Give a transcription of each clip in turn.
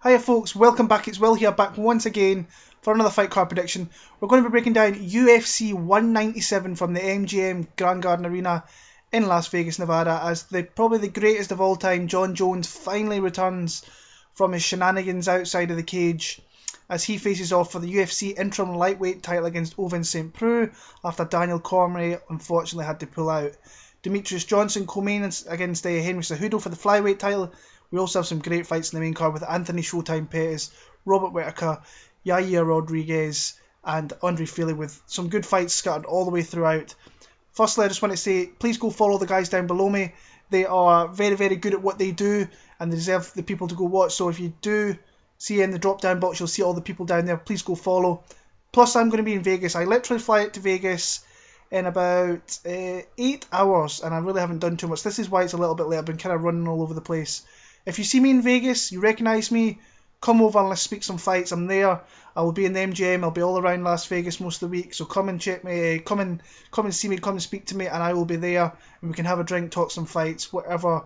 Hiya folks, welcome back. It's Will here, back once again for another fight card prediction. We're going to be breaking down UFC 197 from the MGM Grand Garden Arena in Las Vegas, Nevada, as probably the greatest of all time, Jon Jones, finally returns from his shenanigans outside of the cage as he faces off for the UFC Interim lightweight title against Ovince Saint Preux after Daniel Cormier unfortunately had to pull out. Demetrious Johnson co-main against Henry Cejudo for the Flyweight title. We also have some great fights in the main card with Anthony Showtime Pettis, Robert Whittaker, Yair Rodriguez and Andre Fili, with some good fights scattered all the way throughout. Firstly, I just want to say, please go follow the guys down below me. They are very, very good at what they do and they deserve the people to go watch. So if you do see in the drop down box, you'll see all the people down there. Please go follow. Plus, I'm going to be in Vegas. I literally fly out to Vegas in about 8 hours and I really haven't done too much. This is why it's a little bit late. I've been kind of running all over the place. If you see me in Vegas, you recognise me, come over and let's speak some fights. I'm there. I will be in the MGM. I'll be all around Las Vegas most of the week. So come and check me. Come and see me. Come and speak to me, and I will be there. And we can have a drink, talk some fights, whatever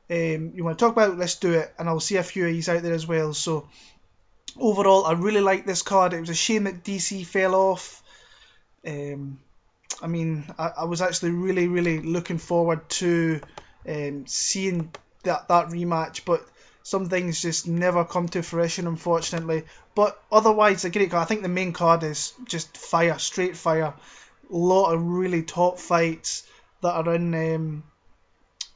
you want to talk about. Let's do it. And I'll see a few of you out there as well. So overall, I really like this card. It was a shame that DC fell off. I mean, I was actually really, really looking forward to seeing that rematch, but some things just never come to fruition, unfortunately. But otherwise, a great card. I think the main card is just fire, straight fire. A lot of really top fights that are in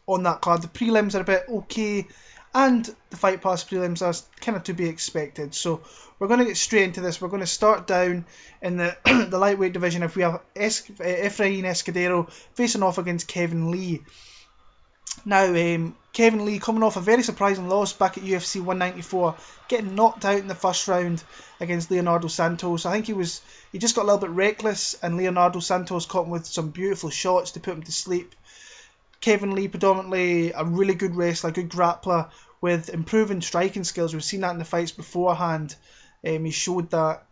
on that card. The prelims are a bit okay, and the Fight Pass prelims are kind of to be expected. So we're going to get straight into this. We're going to start down in the the lightweight division. If we have Efrain Escudero facing off against Kevin Lee. Now, Kevin Lee coming off a very surprising loss back at UFC 194, getting knocked out in the first round against Leonardo Santos. I think he just got a little bit reckless, and Leonardo Santos caught him with some beautiful shots to put him to sleep. Kevin Lee, predominantly a really good wrestler, good grappler with improving striking skills. We've seen that in the fights beforehand. He showed that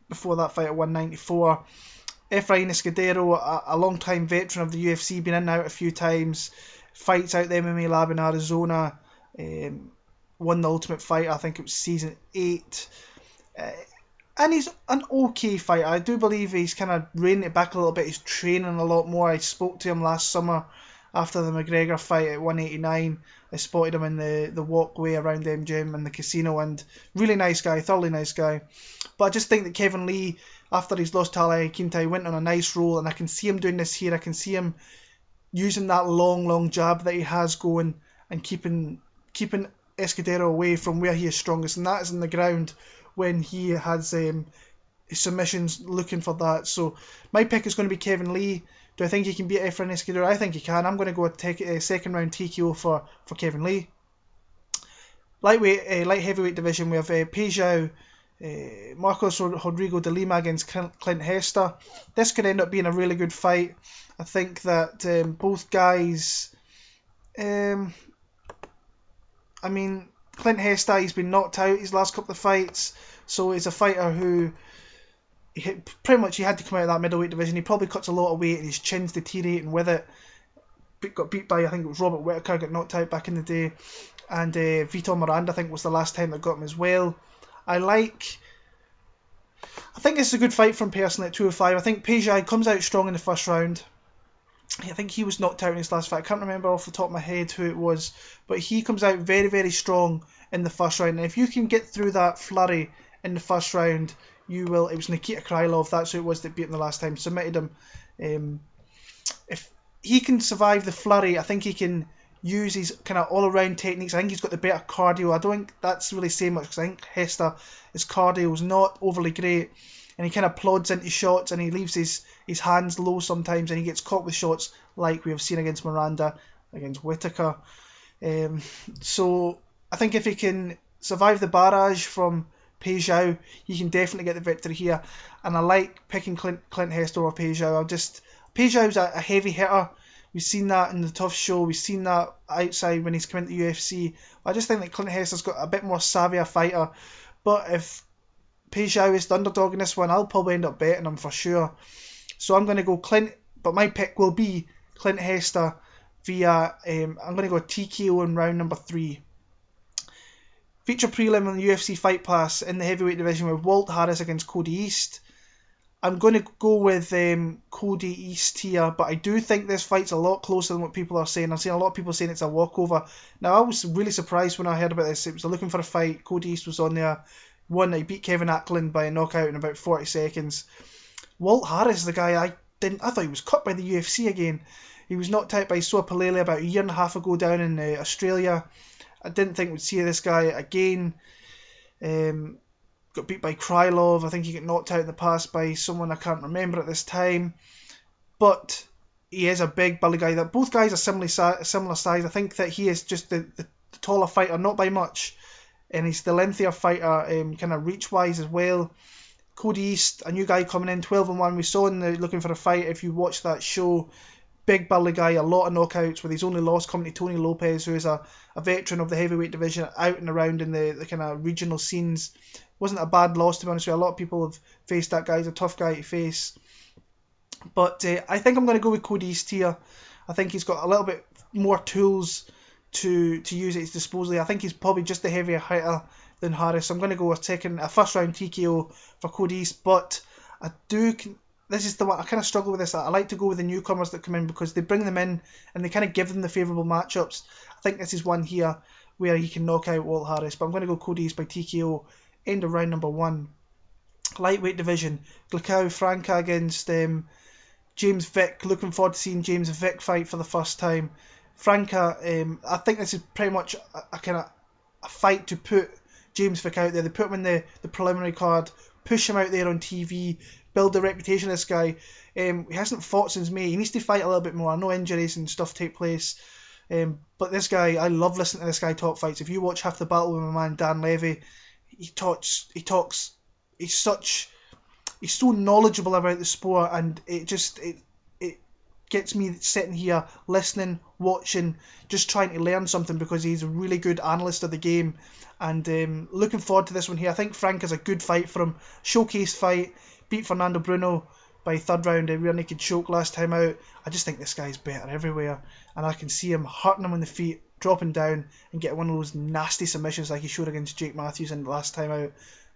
before that fight at 194. Efrain Escudero, a long-time veteran of the UFC, been in and out a few times. Fights out the MMA lab in Arizona, won the Ultimate Fighter, I think it was season 8, and he's an okay fighter. I do believe he's kind of reining it back a little bit. He's training a lot more. I spoke to him last summer after the McGregor fight at 189. I spotted him in the walkway around the MGM and the casino, and really nice guy, thoroughly nice guy. But I just think that Kevin Lee, after he's lost to Ali Akintai, went on a nice roll, and I can see him doing this here. I can see him using that long jab that he has going and keeping Escudero away from where he is strongest, and that is in the ground when he has his submissions looking for that. So my pick is going to be Kevin Lee. Do I think he can beat Efrain Escudero? I think he can. I'm going to go take a second round TKO for Kevin Lee. Light heavyweight division, we have Peugeot, Marcos Rodrigo de Lima against Clint Hester. This could end up being a really good fight. I think that both guys, I mean, Clint Hester, he's been knocked out his last couple of fights, so he's a fighter who pretty much he had to come out of that middleweight division. He probably cuts a lot of weight and his chin's deteriorating with it. Got beat by, I think it was Robert Whittaker, got knocked out back in the day, and Vitor Miranda, I think, was the last time that got him as well. I think it's a good fight from personally at 205. I think Peugeot comes out strong in the first round. I think he was knocked out in his last fight. I can't remember off the top of my head who it was, but he comes out very, very strong in the first round. And if you can get through that flurry in the first round, you will. It was Nikita Krylov, that's who it was that beat him the last time, submitted him. If he can survive the flurry, I think he can use his kind of all-around techniques. I think he's got the better cardio. I don't think that's really saying much, because I think Hester, his cardio is not overly great, and he kind of plods into shots and he leaves his hands low sometimes, and he gets caught with shots like we have seen against Miranda, against Whittaker. So I think if he can survive the barrage from Peugeot, he can definitely get the victory here. And I like picking Clint Hester or Peugeot. Peugeot's a heavy hitter. We've seen that in the Tough Show. We've seen that outside when he's come into the UFC. I just think that Clint Hester's got a bit more savvy a fighter. But if Peugeot is the underdog in this one, I'll probably end up betting him for sure. So I'm going to go Clint, but my pick will be Clint Hester via, I'm going to go TKO in round number 3. Feature prelim on the UFC Fight Pass in the heavyweight division with Walt Harris against Cody East. I'm going to go with Cody East here, but I do think this fight's a lot closer than what people are saying. I've seen a lot of people saying it's a walkover. Now, I was really surprised when I heard about this. It was looking for a fight. Cody East was on there. Won. He beat Kevin Ackland by a knockout in about 40 seconds. Walt Harris is the guy I thought he was cut by the UFC again. He was knocked out by Soa Palele about a year and a half ago down in Australia. I didn't think we'd see this guy again. Got beat by Krylov. I think he got knocked out in the past by someone I can't remember at this time. But he is a big burly guy. That both guys are similar size. I think that he is just the taller fighter, not by much. And he's the lengthier fighter, kind of reach-wise as well. Cody East, a new guy coming in, 12-1. We saw in the Looking for a Fight, if you watch that show, big burly guy, a lot of knockouts, with his only loss coming to Tony Lopez, who is a veteran of the heavyweight division, out and around in the kind of regional scenes. Wasn't a bad loss, to be honest with you. A lot of people have faced that guy. He's a tough guy to face. But I think I'm going to go with Cody East here. I think he's got a little bit more tools to use at his disposal. I think he's probably just a heavier hitter than Harris. So I'm going to go with taking a first round TKO for Cody East. But this is the one I kind of struggle with this. I like to go with the newcomers that come in because they bring them in and they kind of give them the favourable matchups. I think this is one here where he can knock out Walt Harris. But I'm going to go Cody East by TKO. End of round number 1. Lightweight division. Glicao Franca against James Vick. Looking forward to seeing James Vick fight for the first time. Franca, I think this is pretty much a kind of a fight to put James Vick out there. They put him in the preliminary card, push him out there on TV, build the reputation of this guy. He hasn't fought since May. He needs to fight a little bit more. I know injuries and stuff take place. But this guy, I love listening to this guy talk fights. If you watch Half the Battle with my man Dan Levy, he's so knowledgeable about the sport, and it gets me sitting here listening, watching, just trying to learn something because he's a really good analyst of the game. And looking forward to this one here. I think Frank is a good fight for him. Showcase fight, beat Fernando Bruno by third round, a rear naked choke last time out. I just think this guy's better everywhere, and I can see him hurting him on the feet, dropping down and getting one of those nasty submissions like he showed against Jake Matthews in the last time out.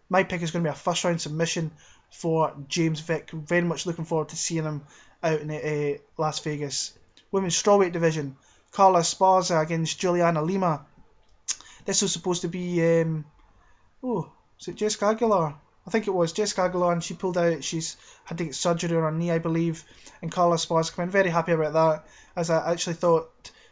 My pick is going to be a first round submission for James Vick. Very much looking forward to seeing him out in Las Vegas. Women's strawweight division. Carla Esparza against Juliana Lima. This was supposed to be is it Jessica Aguilar? I think it was Jessica Aguilar, and she pulled out. She's had to get surgery on her knee, I believe. And Carla Esparza came in. Very happy about that, as I actually thought,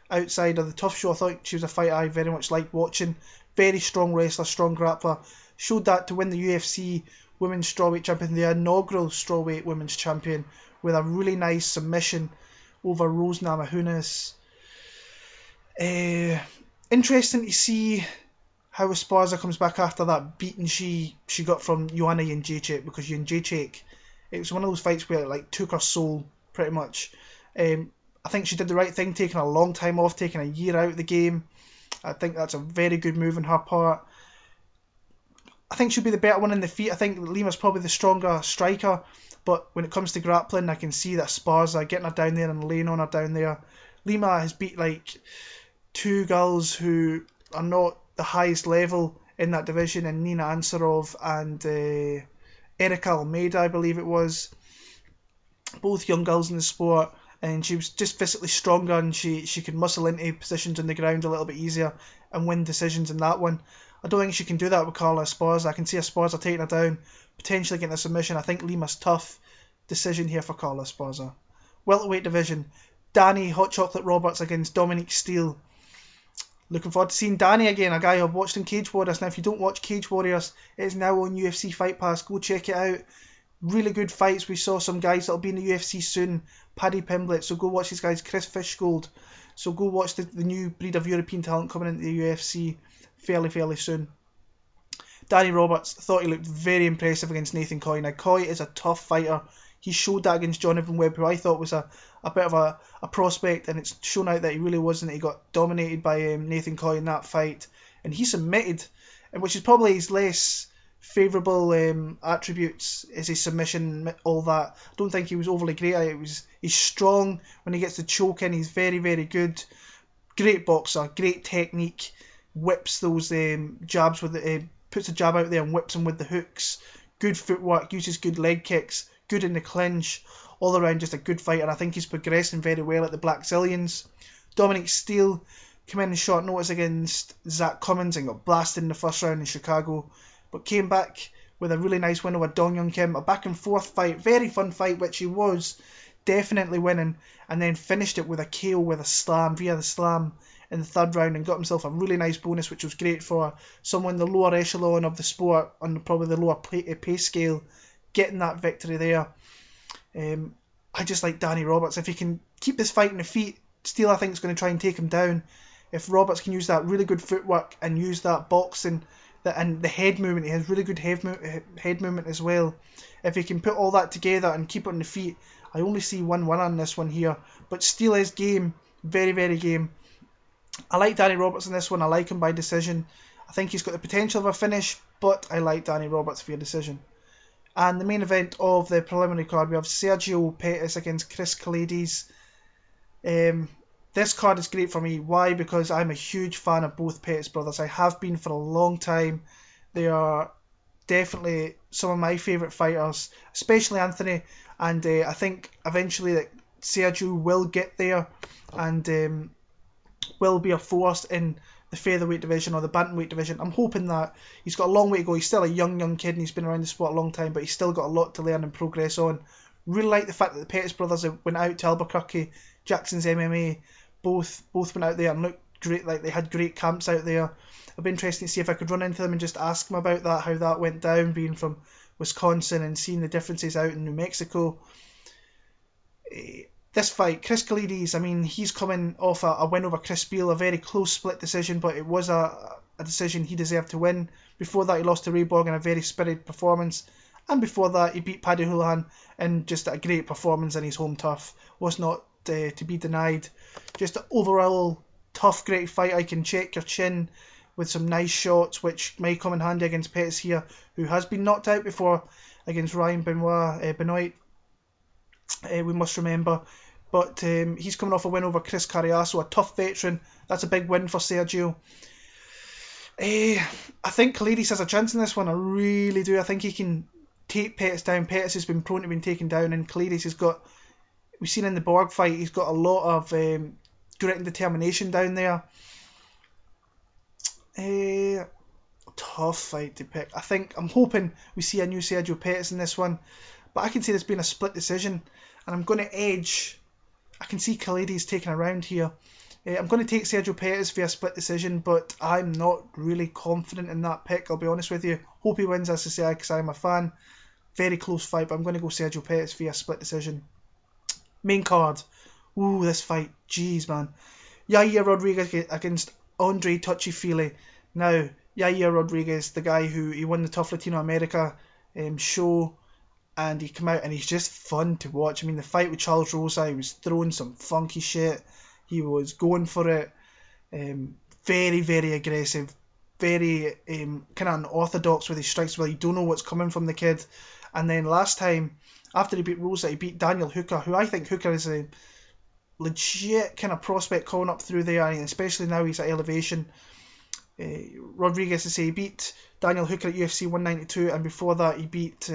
outside of the tough show, I thought she was a fight I very much liked watching. Very strong wrestler, strong grappler. Showed that to win the UFC Women's Strawweight Champion, the inaugural Strawweight Women's Champion, with a really nice submission over Rose Namajunas. Interesting to see how Esparza comes back after that beating she got from Joanna Jędrzejczyk, because Jędrzejczyk, it was one of those fights where it like took her soul pretty much. I think she did the right thing, taking a long time off, taking a year out of the game. I think that's a very good move on her part. I think she'll be the better one in the feet. I think Lima's probably the stronger striker, but when it comes to grappling, I can see that Esparza getting her down there and laying on her down there. Lima has beat like two girls who are not the highest level in that division, and Nina Ansarov and Erica Almeida, I believe it was. Both young girls in the sport, and she was just physically stronger, and she could muscle into positions on the ground a little bit easier and win decisions in that one. I don't think she can do that with Carla Esparza. I can see Esparza taking her down, potentially getting a submission. I think Lima's tough. Decision here for Carla Esparza. Welterweight division. Danny Hot Chocolate Roberts against Dominique Steele. Looking forward to seeing Danny again, a guy I've watched in Cage Warriors. Now, if you don't watch Cage Warriors, it is now on UFC Fight Pass. Go check it out. Really good fights. We saw some guys that'll be in the UFC soon. Paddy Pimblett. So go watch these guys. Chris Fishgold. So go watch the new breed of European talent coming into the UFC fairly soon. Danny Roberts, thought he looked very impressive against Nathan Coy. Now, Coy is a tough fighter. He showed that against Jonathan Webb, who I thought was a bit of a prospect, and it's shown out that he really wasn't. He got dominated by Nathan Coy in that fight, and he submitted, which is probably his less favourable attributes, is his submission, all that. I don't think he was overly great. He's strong when he gets the choke in. He's very good. Great boxer, great technique. whips those jabs with puts a jab out there and whips him with the hooks. Good footwork, uses good leg kicks, good in the clinch, all around just a good fighter. I think he's progressing very well at the Black Zillions. Dominique Steele came in short notice against Zach Cummins and got blasted in the first round in Chicago, but came back with a really nice win over Dong Young Kim. A back and forth fight, very fun fight, which he was definitely winning, and then finished it with a KO with a slam, via the slam in the third round, and got himself a really nice bonus, which was great for someone in the lower echelon of the sport, on probably the lower pay scale, getting that victory there. I just like Danny Roberts. If he can keep this fight in the feet, Steele I think is going to try and take him down. If Roberts can use that really good footwork and use that boxing and the head movement, he has really good head movement as well. If he can put all that together and keep it on the feet, I only see one winner on this one here. But Steele is game, very, very game. I like Danny Roberts in this one. I like him by decision. I think he's got the potential of a finish, but I like Danny Roberts via decision. And the main event of the preliminary card, we have Sergio Pettis against Chris Kelades. This card is great for me. Why? Because I'm a huge fan of both Pettis brothers. I have been for a long time. They are definitely some of my favourite fighters, especially Anthony. And I think eventually that Sergio will get there and will be a force in the featherweight division or the bantamweight division. I'm hoping that he's got a long way to go. He's still a young kid and he's been around the sport a long time, but he's still got a lot to learn and progress on. Really like the fact that the Pettis brothers went out to Albuquerque, Jackson's MMA. Both went out there and looked great, like they had great camps out there. It'll be interesting to see if I could run into them and just ask them about that, how that went down, being from Wisconsin and seeing the differences out in New Mexico. This fight, Chris Kelades, I mean, he's coming off a win over Chris Beal, a very close split decision, but it was a decision he deserved to win. Before that, he lost to Ray Borg in a very spirited performance. And before that, he beat Paddy Holohan in just a great performance in his home turf. Was not to be denied. Just an overall tough, great fight. I can check your chin with some nice shots, which may come in handy against Pettis here, who has been knocked out before against Ryan Benoit. We must remember. But he's coming off a win over Chris Carriasso, a tough veteran. That's a big win for Sergio. I think Kelades has a chance in this one. I really do. I think he can take Pettis down. Pettis has been prone to being taken down, and Kelades has got, we've seen in the Borg fight, he's got a lot of grit and determination down there. Tough fight to pick. I'm hoping we see a new Sergio Pettis in this one, but I can see this being a split decision, and I'm going to edge. I can see Kelades taking a round here. I'm going to take Sergio Pettis via split decision, but I'm not really confident in that pick, I'll be honest with you. Hope he wins, as I say, because I'm a fan. Very close fight, but I'm going to go Sergio Pettis via split decision. Main card. Ooh, this fight. Jeez, man. Yair Rodriguez against Andre Touchy Fili. Now, Yair Rodriguez, the guy he won the Tough Latino America show, and he came out and he's just fun to watch. I mean, the fight with Charles Rosa, he was throwing some funky shit. He was going for it. Very, very aggressive. Very kind of unorthodox with his strikes. Well, you don't know what's coming from the kid. And then last time, after he beat Rosa, he beat Daniel Hooker, who I think Hooker is a legit kind of prospect coming up through there, and especially now he's at elevation. Rodriguez, to say, he beat Daniel Hooker at UFC 192, and before that he beat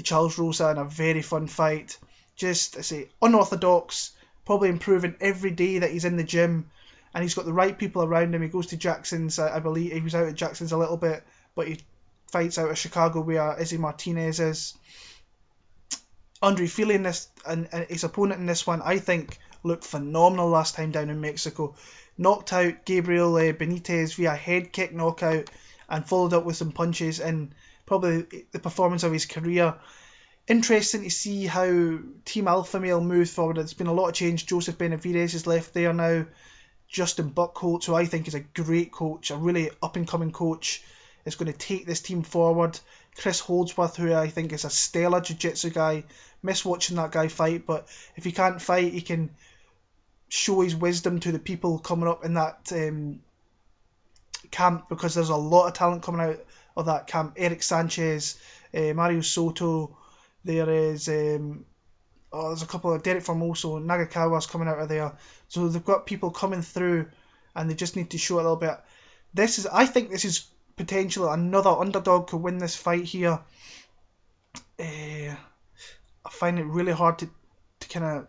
Charles Rosa in a very fun fight. Just, I say, unorthodox, probably improving every day that he's in the gym, and he's got the right people around him. He goes to Jackson's, I believe he was out at Jackson's a little bit, but he fights out of Chicago where Izzy Martinez is. Andre Fili in this, and his opponent in this one, I think looked phenomenal last time down in Mexico. Knocked out Gabriel Benitez via head kick knockout and followed up with some punches, and probably the performance of his career. Interesting to see how Team Alpha Male moved forward. There's been a lot of change. Joseph Benavidez is left there now. Justin Buckholtz, who I think is a great coach, a really up-and-coming coach, is going to take this team forward. Chris Holdsworth, who I think is a stellar jiu-jitsu guy. Miss watching that guy fight, but if he can't fight, he can show his wisdom to the people coming up in that camp, because there's a lot of talent coming out of that camp. Eric Sanchez, Mario Soto, there is there's a couple of Derek Formoso, Nagakawa's coming out of there. So they've got people coming through, and they just need to show a little bit. I think this is potentially another underdog could win this fight here. I find it really hard to kind of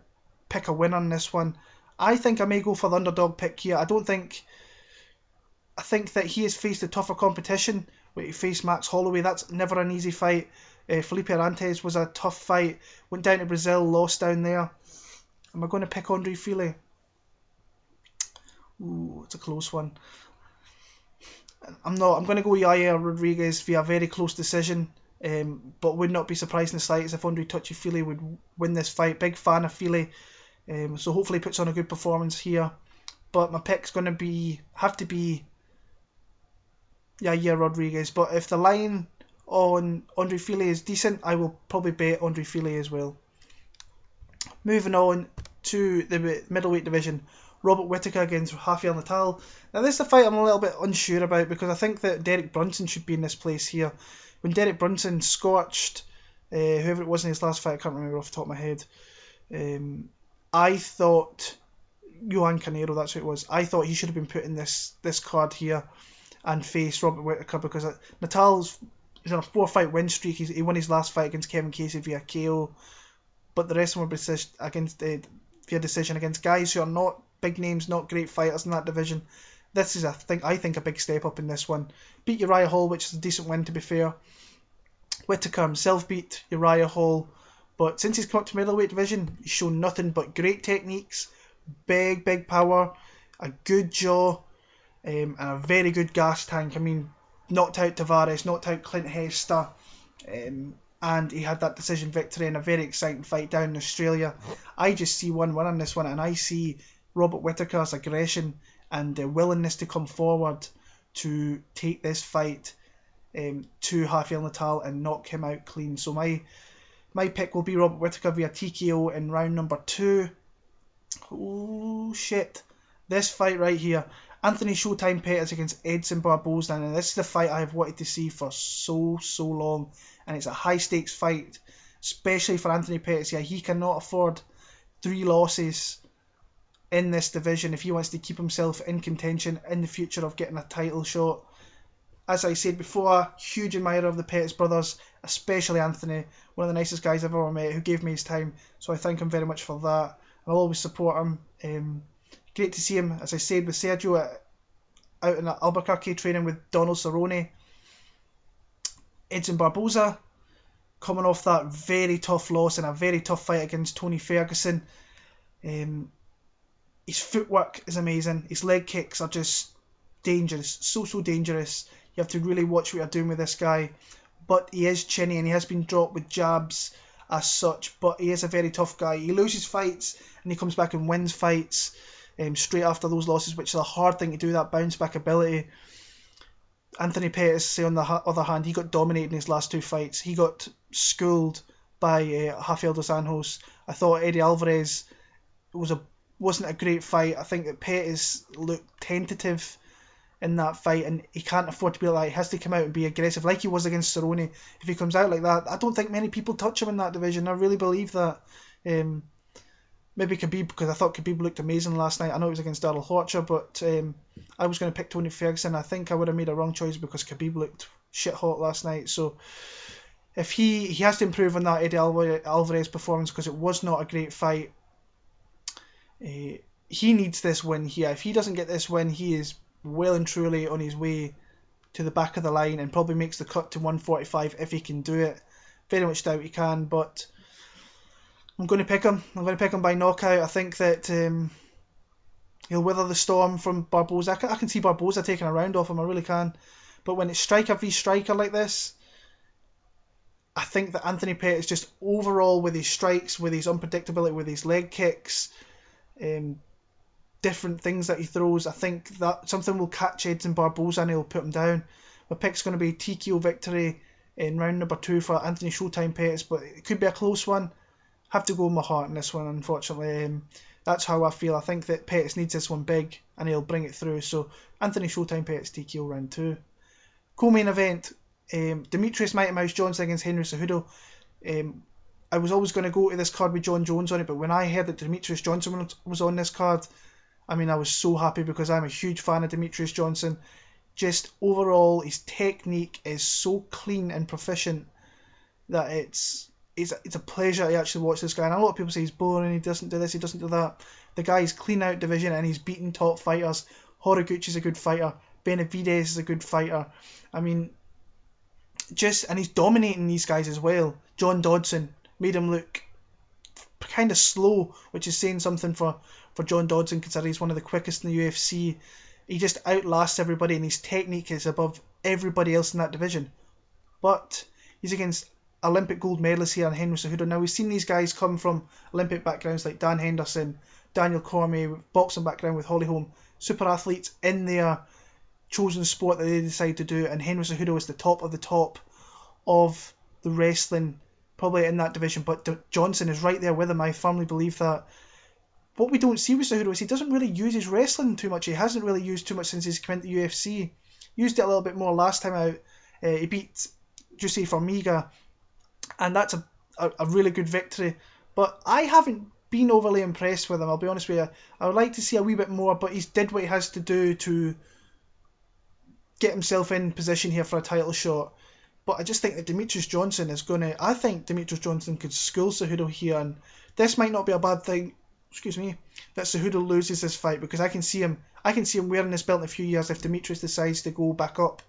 pick a winner on this one. I think I may go for the underdog pick here. I think that he has faced a tougher competition. When he faced Max Holloway, that's never an easy fight. Felipe Arantes was a tough fight. Went down to Brazil, lost down there. Am I going to pick Andre Fili? Ooh, it's a close one. I'm not. I'm going to go Yair Rodriguez via a very close decision. But would not be surprised in the slightest if Andre Touchy Fili would win this fight. Big fan of Fili. So hopefully he puts on a good performance here. But my pick's going to have to be Yair Rodriguez. But if the line on Andre Fili is decent, I will probably bet Andre Fili as well. Moving on to the middleweight division. Robert Whittaker against Rafael Natal. Now this is a fight I'm a little bit unsure about because I think that Derek Brunson should be in this place here. When Derek Brunson scorched whoever it was in his last fight, I can't remember off the top of my head. I thought Johan Canero, that's who it was. I thought he should have been put in this card here and face Robert Whittaker because Natal's on a 4-fight win streak. He won his last fight against Kevin Casey via KO, but the rest of them were via decision against guys who are not big names, not great fighters in that division. This is, I think, a big step up in this one. Beat Uriah Hall, which is a decent win to be fair. Whittaker himself beat Uriah Hall, but since he's come up to middleweight division, he's shown nothing but great techniques, big power, a good jaw, and a very good gas tank. I mean, knocked out Tavares, knocked out Clint Hester, and he had that decision victory in a very exciting fight down in Australia. I just see one win on this one, and I see Robert Whittaker's aggression and willingness to come forward to take this fight to Rafael Natal and knock him out clean. So my pick will be Robert Whittaker via TKO in round number 2. Oh shit. This fight right here. Anthony Showtime Pettis against Edson Barbosa. And this is the fight I have wanted to see for so long. And it's a high stakes fight, especially for Anthony Pettis. Yeah, he cannot afford 3 losses in this division if he wants to keep himself in contention in the future of getting a title shot. As I said before, huge admirer of the Pettis brothers, especially Anthony, one of the nicest guys I've ever met, who gave me his time, so I thank him very much for that. I'll always support him. Great to see him, as I said, with Sergio out in Albuquerque training with Donald Cerrone. Edson Barbosa, coming off that very tough loss in a very tough fight against Tony Ferguson. His footwork is amazing. His leg kicks are just dangerous. So dangerous. You have to really watch what you're doing with this guy. But he is chinny and he has been dropped with jabs as such. But he is a very tough guy. He loses fights and he comes back and wins fights straight after those losses, which is a hard thing to do, that bounce back ability. Anthony Pettis, on the other hand, he got dominated in his last 2 fights. He got schooled by Rafael dos Anjos. I thought Eddie Alvarez wasn't a great fight. I think that Pettis looked tentative in that fight, and he can't afford to be like that. He has to come out and be aggressive like he was against Cerrone. If he comes out like that, I don't think many people touch him in that division. I really believe that. Maybe Khabib, because I thought Khabib looked amazing last night. I know it was against Darrell Horcher, but I was going to pick Tony Ferguson. I think I would have made a wrong choice because Khabib looked shit hot last night. So if he has to improve on that Eddie Alvarez performance, because it was not a great fight. He needs this win here. If he doesn't get this win, he is well and truly on his way to the back of the line and probably makes the cut to 145 if he can do it. Very much doubt he can, but I'm going to pick him. I'm going to pick him by knockout. I think that he'll weather the storm from Barbosa. I can see Barbosa taking a round off him, I really can. But when it's striker v striker like this, I think that Anthony Pettis just overall with his strikes, with his unpredictability, with his leg kicks, different things that he throws, I think that something will catch Edson Barbosa and he'll put him down. My pick's going to be TKO victory in round number 2 for Anthony Showtime Pettis, but it could be a close one. Have to go with my heart in this one, unfortunately. That's how I feel. I think that Pettis needs this one big and he'll bring it through. So Anthony Showtime Pettis TKO round 2. Co-main event, Demetrious Mighty Mouse Johnson against Henry Cejudo. I was always going to go to this card with Jon Jones on it, but when I heard that Demetrious Johnson was on this card, I mean, I was so happy because I'm a huge fan of Demetrious Johnson. Just overall, his technique is so clean and proficient that it's a pleasure to actually watch this guy. And a lot of people say he's boring, he doesn't do this, he doesn't do that. The guy's clean out division and he's beaten top fighters. Horiguchi's a good fighter. Benavidez is a good fighter. I mean, and he's dominating these guys as well. Jon Dodson made him look kind of slow, which is saying something for Jon Dodson, considering he's one of the quickest in the UFC. He just outlasts everybody, and his technique is above everybody else in that division. But he's against Olympic gold medalists here in Henry Cejudo. Now, we've seen these guys come from Olympic backgrounds like Dan Henderson, Daniel Cormier, boxing background with Holly Holm, super athletes in their chosen sport that they decide to do, and Henry Cejudo is the top of the wrestling, probably in that division, but Johnson is right there with him. I firmly believe that. What we don't see with Cejudo is he doesn't really use his wrestling too much. He hasn't really used too much since he's come into the UFC. Used it a little bit more last time out. He beat Jussi Formiga, and that's a really good victory. But I haven't been overly impressed with him, I'll be honest with you. I would like to see a wee bit more, but he's did what he has to do to get himself in position here for a title shot. But I just think that Demetrious Johnson is going to... I think Demetrious Johnson could school Cejudo here, and this might not be a bad thing, that Cejudo loses this fight, because I can see him wearing this belt in a few years if Demetrious decides to go back up.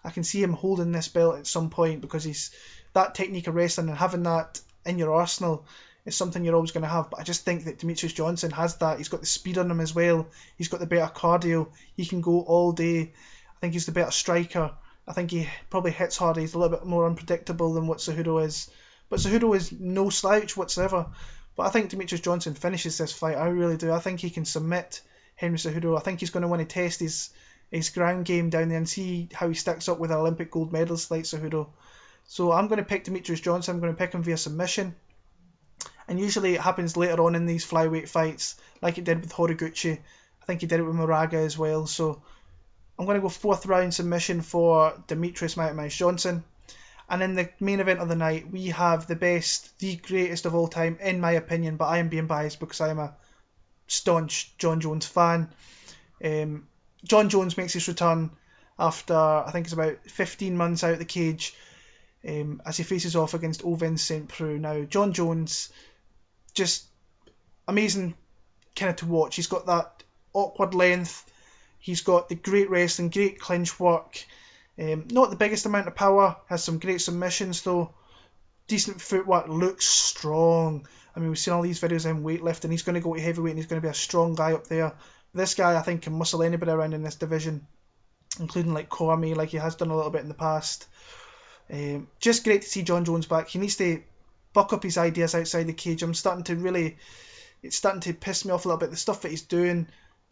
I can see him holding this belt at some point, because he's that technique of wrestling, and having that in your arsenal is something you're always going to have. But I just think that Demetrious Johnson has that. He's got the speed on him as well. He's got the better cardio. He can go all day. I think he's the better striker. I think he probably hits harder. He's a little bit more unpredictable than what Cejudo is. But Cejudo is no slouch whatsoever. But I think Demetrious Johnson finishes this fight. I really do. I think he can submit Henry Cejudo. I think he's going to want to test his ground game down there and see how he stacks up with an Olympic gold medalist like Cejudo. So I'm going to pick Demetrious Johnson. I'm going to pick him via submission. And usually it happens later on in these flyweight fights, like it did with Horiguchi. I think he did it with Moraga as well. So I'm going to go 4th round submission for Demetrious Johnson. And in the main event of the night, we have the best, the greatest of all time, in my opinion, but I am being biased because I am a staunch Jon Jones fan. Jon Jones makes his return after, I think it's about 15 months out of the cage, as he faces off against Ovince Saint Preux. Now, Jon Jones, just amazing kind of to watch. He's got that awkward length. He's got the great wrestling, great clinch work. Not the biggest amount of power, has some great submissions though. Decent footwork, looks strong. I mean, we've seen all these videos of him weightlifting. He's going to go to heavyweight and he's going to be a strong guy up there. This guy, I think, can muscle anybody around in this division, including like Cormier, like he has done a little bit in the past. Just great to see Jon Jones back. He needs to buck up his ideas outside the cage. It's starting to piss me off a little bit, the stuff that he's doing.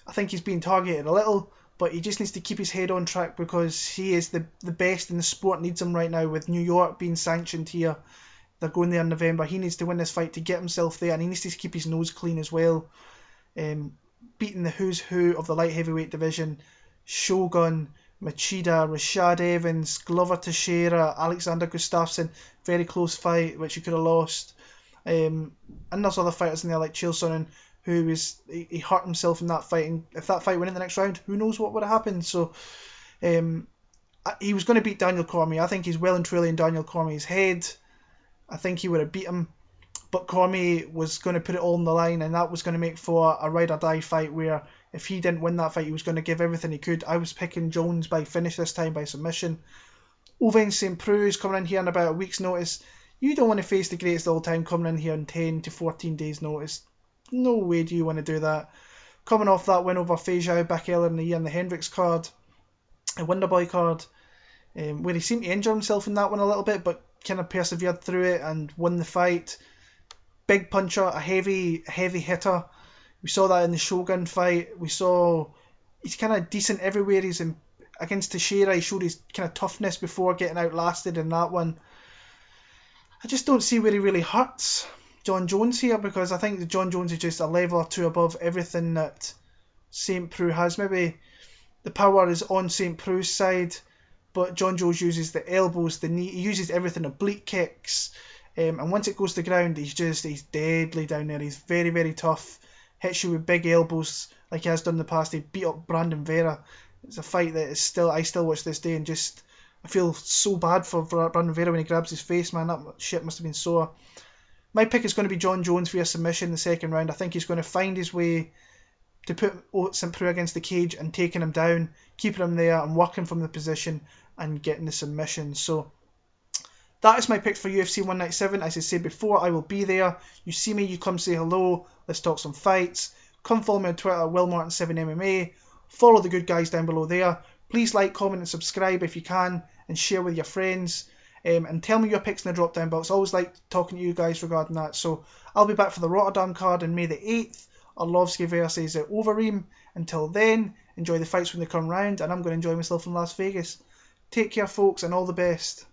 I think he's being targeted a little, but he just needs to keep his head on track because he is the best in the sport, needs him right now with New York being sanctioned here. They're going there in November. He needs to win this fight to get himself there, and he needs to keep his nose clean as well. Beating the who's who of the light heavyweight division: Shogun, Machida, Rashad Evans, Glover Teixeira, Alexander Gustafsson. Very close fight, which he could have lost. And there's other fighters in there like Chael Sonnen, he hurt himself in that fight, and if that fight went in the next round, who knows what would have happened. So he was going to beat Daniel Cormier. I think he's well and truly in Daniel Cormier's head. I think he would have beat him, but Cormier was going to put it all on the line, and that was going to make for a ride or die fight where if he didn't win that fight, he was going to give everything he could. I was picking Jones by finish this time, by submission. Ovince Saint Preux is coming in here in about a week's notice. You don't want to face the greatest of all time coming in here in 10 to 14 days notice. No way do you want to do that. Coming off that win over Fejao back earlier in the year in the Hendricks card, a Wonderboy card, where he seemed to injure himself in that one a little bit, but kind of persevered through it and won the fight. Big puncher, a heavy hitter. We saw that in the Shogun fight. We saw he's kind of decent everywhere. He's against Teixeira. He showed his kind of toughness before getting outlasted in that one. I just don't see where he really hurts Jon Jones here, because I think that Jon Jones is just a level or two above everything that Saint Preux has. Maybe the power is on Saint Preux's side, but Jon Jones uses the elbows, the knee, he uses everything, oblique kicks, and once it goes to ground, he's deadly down there. He's very, very tough. hits you with big elbows like he has done in the past. He beat up Brandon Vera. It's a fight that I still watch this day and just I feel so bad for Brandon Vera when he grabs his face, man. That shit must have been sore. My pick is going to be Jon Jones via submission in the second round. I think he's going to find his way to put Saint Preux against the cage and taking him down, keeping him there and working from the position and getting the submission. So that is my pick for UFC 197. As I said before, I will be there. You see me, you come say hello. Let's talk some fights. Come follow me on Twitter, WillMartin7MMA. Follow the good guys down below there. Please like, comment and subscribe if you can, and share with your friends. And tell me your picks in the drop down box. I always like talking to you guys regarding that. So I'll be back for the Rotterdam card on May the 8th. Arlovsky versus Overeem. Until then, enjoy the fights when they come round, and I'm going to enjoy myself in Las Vegas. Take care, folks, and all the best.